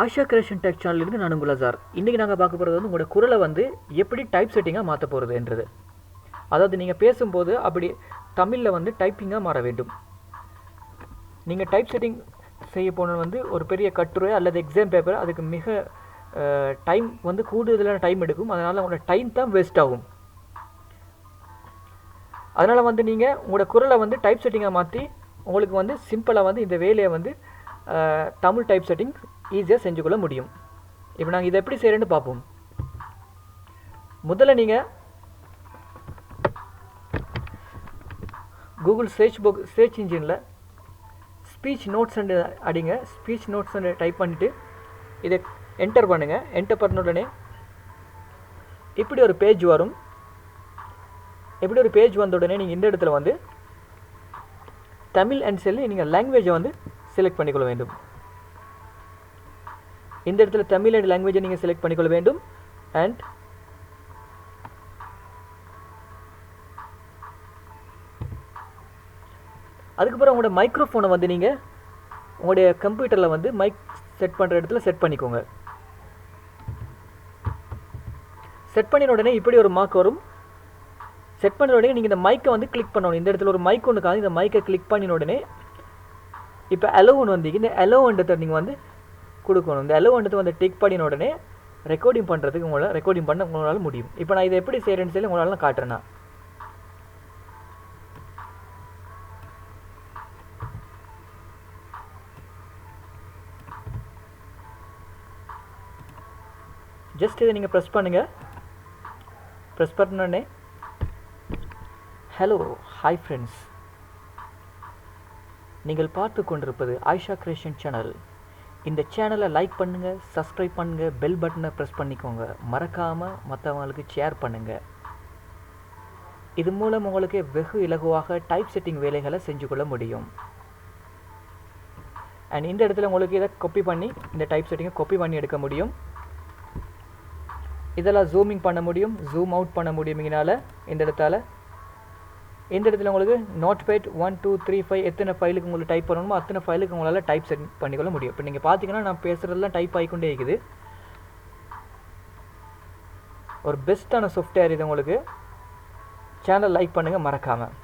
Asha creation tech சேனலிருந்து நான் உங்கள் sir. இன்றைக்கி நாங்கள் பார்க்க போகிறது வந்து உங்களோட குரலை வந்து எப்படி டைப் செட்டிங்காக மாற்ற போகிறதுன்றது. அதாவது நீங்கள் பேசும்போது அப்படி தமிழில் வந்து டைப்பிங்காக மாற வேண்டும். நீங்கள் டைப் செட்டிங் செய்ய போனது வந்து ஒரு பெரிய கட்டுரை அல்லது எக்ஸாம் பேப்பர், அதுக்கு மிக டைம் வந்து கூடுதலான டைம் எடுக்கும். அதனால் உங்களோட டைம் தான் வேஸ்ட் ஆகும். அதனால் வந்து நீங்கள் உங்களோட குரலை வந்து டைப் செட்டிங்காக மாற்றி உங்களுக்கு வந்து சிம்பிளாக வந்து இந்த வேலையை வந்து தமிழ் டைப் செட்டிங் ஈஸியாக செஞ்சுக்கொள்ள முடியும். இப்போ நாங்கள் இதை எப்படி செய்கிறேன்னு பார்ப்போம். முதல்ல நீங்கள் கூகுள் சர்ச் இன்ஜினில் ஸ்பீச் நோட்ஸ் அண்டு அடிங்க. ஸ்பீச் நோட்ஸ் அண்டு டைப் பண்ணிவிட்டு இதை என்டர் பண்ணுங்கள். என்டர் பண்ண உடனே இப்படி ஒரு பேஜ் வரும். இப்படி ஒரு பேஜ் வந்த உடனே நீங்கள் இந்த இடத்துல வந்து தமிழ் அண்ட் சொல்லி நீங்கள் லாங்குவேஜை வந்து செலக்ட் பண்ணிக்கொள்ள வேண்டும். இந்த இடத்துல தமிழ் அண்ட் லாங்குவேஜை நீங்கள் செலக்ட் பண்ணிக்கொள்ள வேண்டும். அண்ட் அதுக்கப்புறம் உங்களோட மைக்ரோஃபோனை வந்து நீங்கள் உங்களுடைய கம்ப்யூட்டரில் வந்து மைக் செட் பண்ணுற இடத்துல செட் பண்ணிக்கோங்க. செட் பண்ணின உடனே இப்படி ஒரு மார்க் வரும். செட் பண்ண உடனே நீங்கள் இந்த மைக்கை வந்து கிளிக் பண்ணணும். இந்த இடத்துல ஒரு மைக் ஒன்று காது. இந்த மைக்கை கிளிக் பண்ணின உடனே இப்போ அலோ ஒன்று வந்தீங்க. இந்த அலோன்றதை நீங்கள் வந்து கொடுக்கணும். இந்த அலோன்றதை வந்து டிக் பண்ணின உடனே ரெக்கார்டிங் பண்ணுறதுக்கு உங்களால் முடியும். இப்போ நான் இதை எப்படி செய்கிறேன்னு சொல்லி உங்களால் நான் காட்டுறேன்னா, ஜஸ்ட் இதை நீங்கள் ப்ரெஸ் பண்ணுங்கள். ப்ரெஸ் பண்ணோடனே ஹலோ ஹாய் ஃப்ரெண்ட்ஸ், நீங்கள் பார்த்து கொண்டிருப்பது ஆயிஷா கிரியேஷன் சேனல். இந்த சேனலை லைக் பண்ணுங்கள், சப்ஸ்கிரைப் பண்ணுங்கள், பெல் பட்டனை ப்ரெஸ் பண்ணிக்கோங்க. மறக்காமல் மற்றவங்களுக்கு ஷேர் பண்ணுங்கள். இது மூலம் உங்களுக்கு வெகு இலகுவாக டைப் செட்டிங் வேலைகளை செஞ்சு கொள்ள முடியும். அண்ட் இந்த இடத்துல உங்களுக்கு இதை காப்பி பண்ணி இந்த டைப் செட்டிங்கை காப்பி பண்ணி எடுக்க முடியும். இதெல்லாம் ஜூமிங் பண்ண முடியும், ஜூம் அவுட் பண்ண முடியும். இதனால் இந்த இடத்துல உங்களுக்கு நோட்பேட் 1 2 3 5 எத்தனை ஃபைலுக்கு உங்களுக்கு டைப் பண்ணணுமோ அத்தனை ஃபைலுக்கு உங்களால் டைப் செட் பண்ணிக்கொள்ள முடியும். இப்போ நீங்கள் பார்த்தீங்கன்னா நான் பேசுகிறதுலாம் டைப் ஆகிக்கொண்டே இருக்குது. ஒரு பெஸ்ட்டான சாஃப்ட்வேர் இது. உங்களுக்கு சேனல் லைக் பண்ணுங்கள் மறக்காமல்.